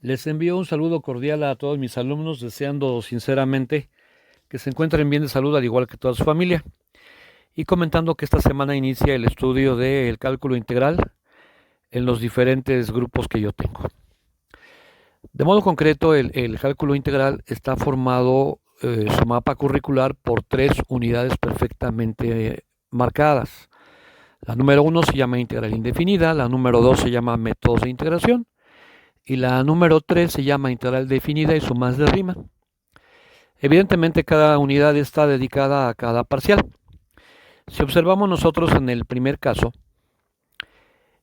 Les envío un saludo cordial a todos mis alumnos, deseando sinceramente que se encuentren bien de salud al igual que toda su familia y comentando que esta semana inicia el estudio del cálculo integral en los diferentes grupos que yo tengo. De modo concreto, el cálculo integral está formado, su mapa curricular, por tres unidades perfectamente marcadas. La número 1 se llama integral indefinida, la número 2 se llama métodos de integración y la número 3 se llama integral definida y sumas de rima. Evidentemente cada unidad está dedicada a cada parcial. Si observamos nosotros en el primer caso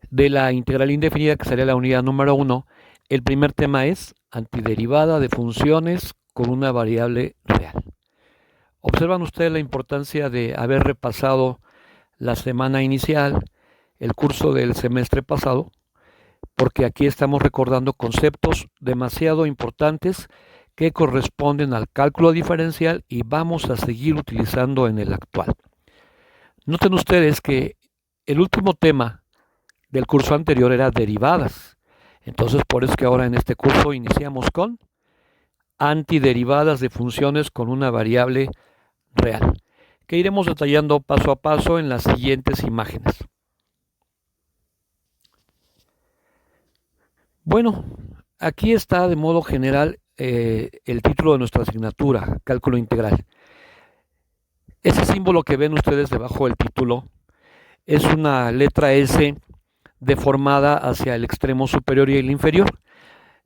de la integral indefinida, que sería la unidad número 1, el primer tema es antiderivada de funciones con una variable real. Observan ustedes la importancia de haber repasado la semana inicial, el curso del semestre pasado, porque aquí estamos recordando conceptos demasiado importantes que corresponden al cálculo diferencial y vamos a seguir utilizando en el actual. Noten ustedes que el último tema del curso anterior era derivadas. Entonces, por eso es que ahora en este curso iniciamos con antiderivadas de funciones con una variable real, que iremos detallando paso a paso en las siguientes imágenes. Bueno, aquí está de modo general el título de nuestra asignatura, cálculo integral. Ese símbolo que ven ustedes debajo del título es una letra S deformada hacia el extremo superior y el inferior.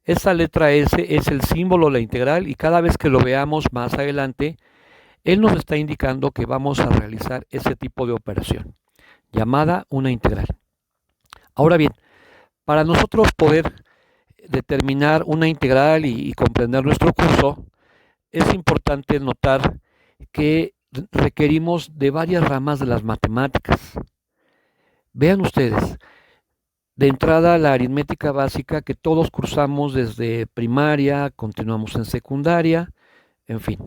Esa letra S es el símbolo de la integral y cada vez que lo veamos más adelante, él nos está indicando que vamos a realizar ese tipo de operación, llamada una integral. Ahora bien, para nosotros poder determinar una integral y comprender nuestro curso, es importante notar que requerimos de varias ramas de las matemáticas. Vean ustedes, de entrada la aritmética básica que todos cursamos desde primaria, continuamos en secundaria, en fin.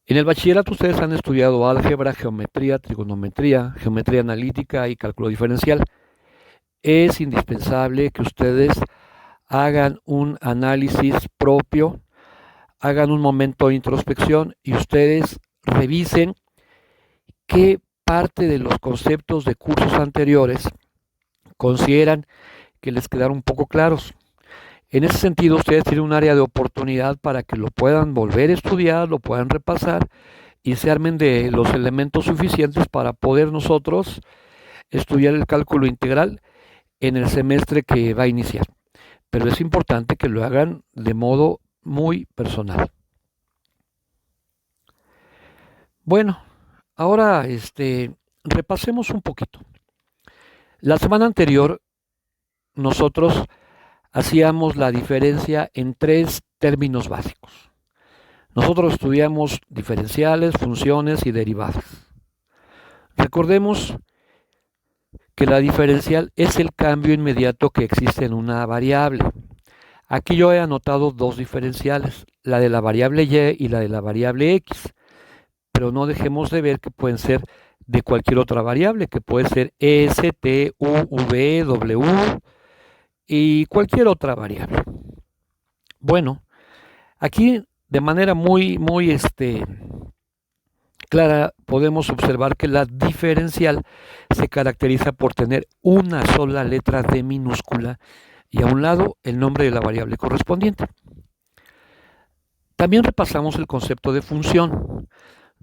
En el bachillerato ustedes han estudiado álgebra, geometría, trigonometría, geometría analítica y cálculo diferencial. Es indispensable que ustedes hagan un análisis propio, hagan un momento de introspección y ustedes revisen qué parte de los conceptos de cursos anteriores consideran que les quedaron un poco claros. En ese sentido, ustedes tienen un área de oportunidad para que lo puedan volver a estudiar, lo puedan repasar y se armen de los elementos suficientes para poder nosotros estudiar el cálculo integral en el semestre que va a iniciar. Pero es importante que lo hagan de modo muy personal. Bueno, ahora repasemos un poquito. La semana anterior nosotros hacíamos la diferencia en tres términos básicos. Nosotros estudiamos diferenciales, funciones y derivadas. Recordemos que la diferencial es el cambio inmediato que existe en una variable. Aquí yo he anotado dos diferenciales, la de la variable y y la de la variable x, pero no dejemos de ver que pueden ser de cualquier otra variable, que puede ser s, t, u, v, w y cualquier otra variable. Bueno, aquí de manera muy clara podemos observar que la diferencial se caracteriza por tener una sola letra D minúscula y a un lado el nombre de la variable correspondiente. También repasamos el concepto de función.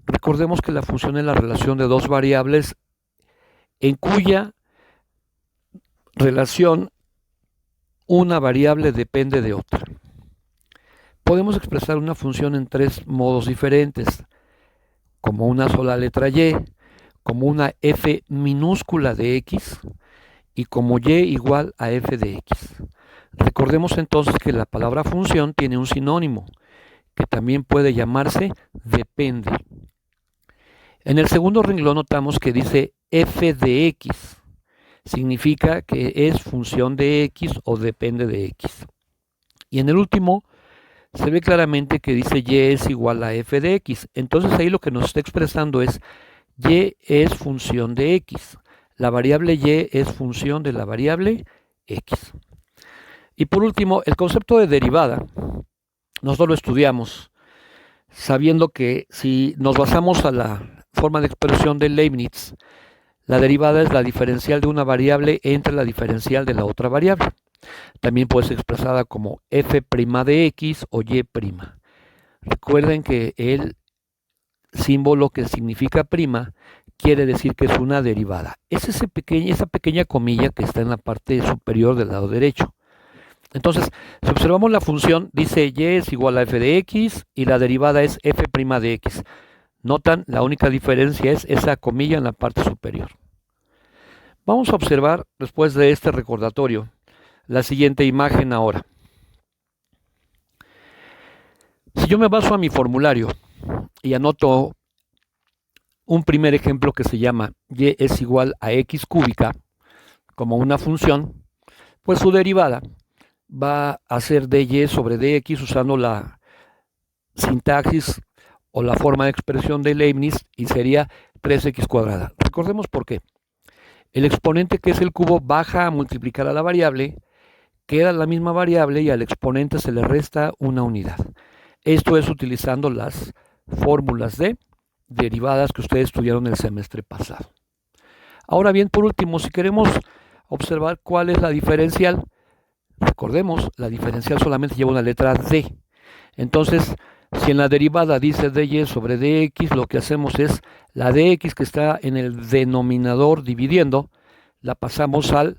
Recordemos que la función es la relación de dos variables en cuya relación una variable depende de otra. Podemos expresar una función en tres modos diferentes, como una sola letra y, como una f minúscula de x y como y igual a f de x. Recordemos entonces que la palabra función tiene un sinónimo, que también puede llamarse depende. En el segundo renglón notamos que dice f de x, significa que es función de x o depende de x. Y en el último se ve claramente que dice y es igual a f de x. Entonces ahí lo que nos está expresando es y es función de x. La variable y es función de la variable x. Y por último, el concepto de derivada, nosotros lo estudiamos sabiendo que si nos basamos a la forma de expresión de Leibniz, la derivada es la diferencial de una variable entre la diferencial de la otra variable. También puede ser expresada como f' de x o y'. Recuerden que el símbolo que significa prima quiere decir que es una derivada. Es esa pequeña comilla que está en la parte superior del lado derecho. Entonces, si observamos la función, dice y es igual a f de x y la derivada es f' de x. Notan, la única diferencia es esa comilla en la parte superior. Vamos a observar, después de este recordatorio, la siguiente imagen ahora. Si yo me baso a mi formulario y anoto un primer ejemplo que se llama y es igual a x cúbica como una función, pues su derivada va a ser dy sobre dx usando la sintaxis o la forma de expresión de Leibniz y sería 3x cuadrada. Recordemos por qué. El exponente, que es el cubo, baja a multiplicar a la variable, queda la misma variable y al exponente se le resta una unidad. Esto es utilizando las fórmulas de derivadas que ustedes estudiaron el semestre pasado. Ahora bien, por último, si queremos observar cuál es la diferencial, recordemos, la diferencial solamente lleva una letra d. Entonces, si en la derivada dice dy sobre dx, lo que hacemos es la dx que está en el denominador dividiendo, la pasamos al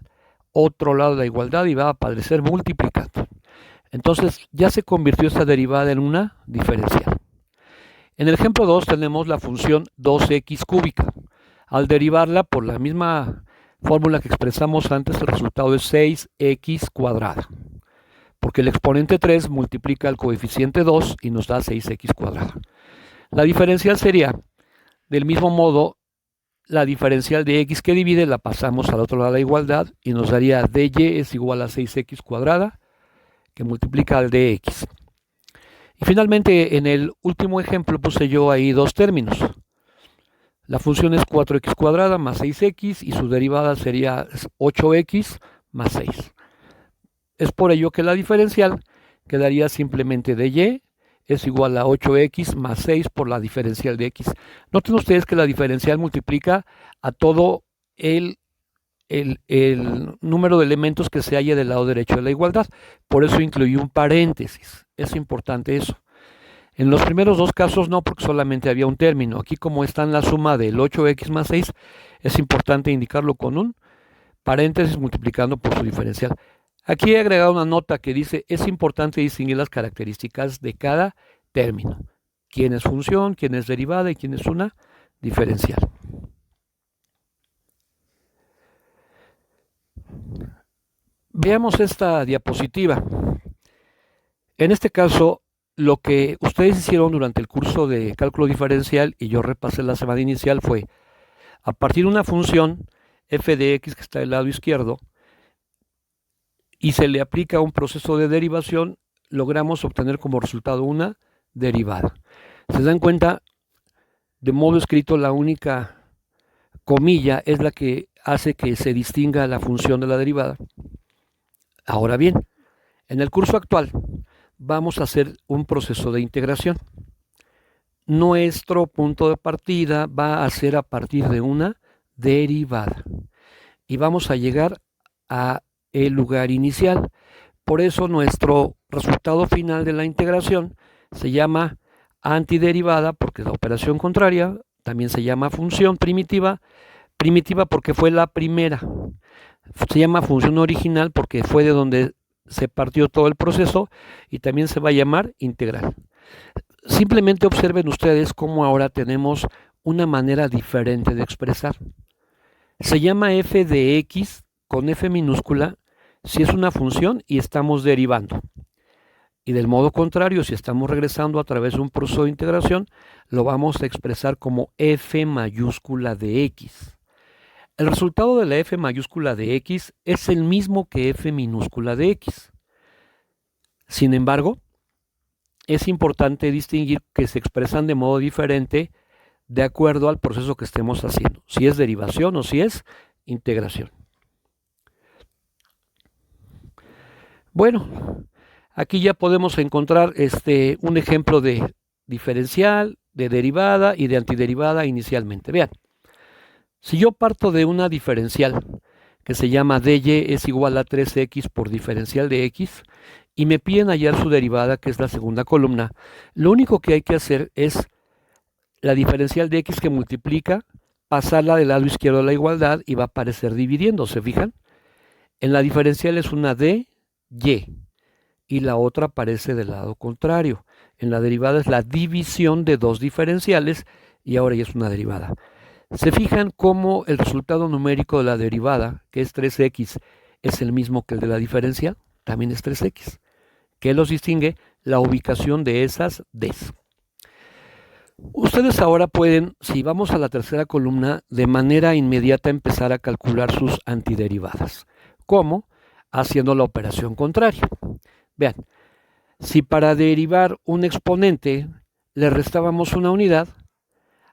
otro lado de la igualdad y va a aparecer multiplicando. Entonces ya se convirtió esta derivada en una diferencial. En el ejemplo 2 tenemos la función 2x cúbica. Al derivarla por la misma fórmula que expresamos antes, el resultado es 6x cuadrada. Porque el exponente 3 multiplica el coeficiente 2 y nos da 6x cuadrada. La diferencial sería, del mismo modo, la diferencial de x que divide la pasamos al otro lado de la igualdad y nos daría dy es igual a 6x cuadrada que multiplica al dx. Y finalmente en el último ejemplo puse yo ahí dos términos. La función es 4x cuadrada más 6x y su derivada sería 8x más 6. Es por ello que la diferencial quedaría simplemente dy es igual a 8x más 6 por la diferencial de x. Noten ustedes que la diferencial multiplica a todo el número de elementos que se halla del lado derecho de la igualdad. Por eso incluí un paréntesis. Es importante eso. En los primeros dos casos no, porque solamente había un término. Aquí, como está en la suma del 8x más 6, es importante indicarlo con un paréntesis multiplicando por su diferencial. Aquí he agregado una nota que dice, es importante distinguir las características de cada término. Quién es función, quién es derivada y quién es una diferencial. Veamos esta diapositiva. En este caso, lo que ustedes hicieron durante el curso de cálculo diferencial y yo repasé la semana inicial fue, a partir de una función f de x que está del lado izquierdo, y se le aplica un proceso de derivación, logramos obtener como resultado una derivada. ¿Se dan cuenta? De modo escrito, la única comilla es la que hace que se distinga la función de la derivada. Ahora bien, en el curso actual vamos a hacer un proceso de integración. Nuestro punto de partida va a ser a partir de una derivada. Y vamos a llegar a el lugar inicial. Por eso nuestro resultado final de la integración se llama antiderivada porque es la operación contraria, también se llama función primitiva, primitiva porque fue la primera, se llama función original porque fue de donde se partió todo el proceso y también se va a llamar integral. Simplemente observen ustedes cómo ahora tenemos una manera diferente de expresar. Se llama f de x con f minúscula si es una función y estamos derivando. Y del modo contrario, si estamos regresando a través de un proceso de integración, lo vamos a expresar como f mayúscula de x. El resultado de la f mayúscula de x es el mismo que f minúscula de x. Sin embargo, es importante distinguir que se expresan de modo diferente de acuerdo al proceso que estemos haciendo, si es derivación o si es integración. Bueno, aquí ya podemos encontrar un ejemplo de diferencial, de derivada y de antiderivada inicialmente. Vean, si yo parto de una diferencial que se llama dy es igual a 3x por diferencial de x y me piden hallar su derivada, que es la segunda columna, lo único que hay que hacer es la diferencial de x que multiplica, pasarla del lado izquierdo a la igualdad y va a aparecer dividiendo, ¿se fijan? En la diferencial es una dy y la otra aparece del lado contrario. En la derivada es la división de dos diferenciales y ahora ya es una derivada. ¿Se fijan cómo el resultado numérico de la derivada, que es 3x, es el mismo que el de la diferencial? También es 3x. ¿Qué los distingue? La ubicación de esas Ds. Ustedes ahora pueden, si vamos a la tercera columna, de manera inmediata empezar a calcular sus antiderivadas. ¿Cómo? Haciendo la operación contraria. Vean, si para derivar un exponente le restábamos una unidad,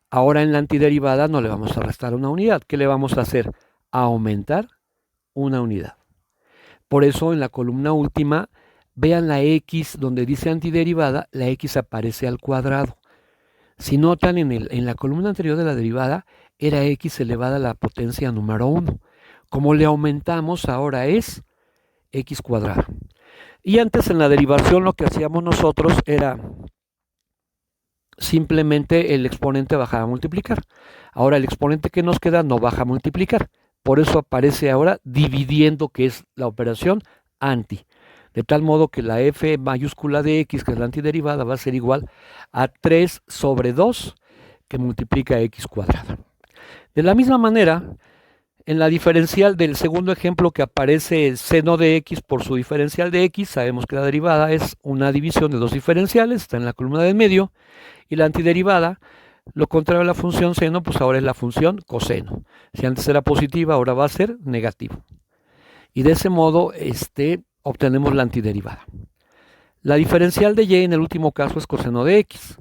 ahora en la antiderivada no le vamos a restar una unidad. ¿Qué le vamos a hacer? Aumentar una unidad. Por eso en la columna última, vean la x donde dice antiderivada, la x aparece al cuadrado. Si notan, en la columna anterior de la derivada era x elevada a la potencia número 1. Como le aumentamos, ahora es x cuadrado. Y antes en la derivación lo que hacíamos nosotros era simplemente el exponente bajar a multiplicar. Ahora el exponente que nos queda no baja a multiplicar. Por eso aparece ahora dividiendo, que es la operación anti. De tal modo que la f mayúscula de x, que es la antiderivada, va a ser igual a 3 sobre 2 que multiplica x cuadrada. De la misma manera, en la diferencial del segundo ejemplo que aparece el seno de x por su diferencial de x, sabemos que la derivada es una división de dos diferenciales, está en la columna del medio, y la antiderivada, lo contrario a la función seno, pues ahora es la función coseno. Si antes era positiva, ahora va a ser negativo. Y de ese modo obtenemos la antiderivada. La diferencial de y en el último caso es coseno de x.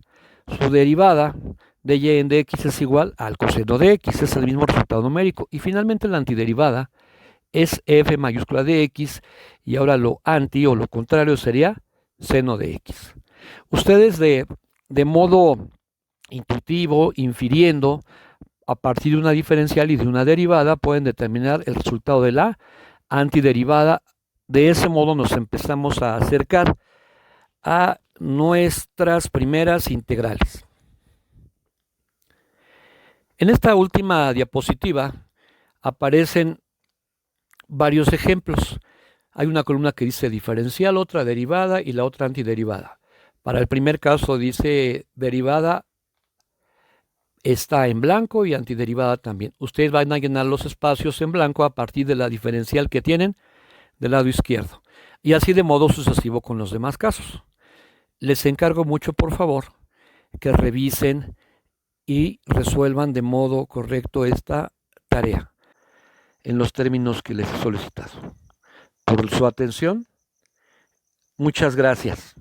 Su derivada de y en dx es igual al coseno de x, es el mismo resultado numérico. Y finalmente la antiderivada es f mayúscula de x y ahora lo anti o lo contrario sería seno de x. Ustedes de modo intuitivo, infiriendo a partir de una diferencial y de una derivada, pueden determinar el resultado de la antiderivada. De ese modo nos empezamos a acercar a nuestras primeras integrales. En esta última diapositiva aparecen varios ejemplos. Hay una columna que dice diferencial, otra derivada y la otra antiderivada. Para el primer caso dice derivada está en blanco y antiderivada también. Ustedes van a llenar los espacios en blanco a partir de la diferencial que tienen del lado izquierdo. Y así de modo sucesivo con los demás casos. Les encargo mucho, por favor, que revisen y resuelvan de modo correcto esta tarea en los términos que les he solicitado. Por su atención, muchas gracias.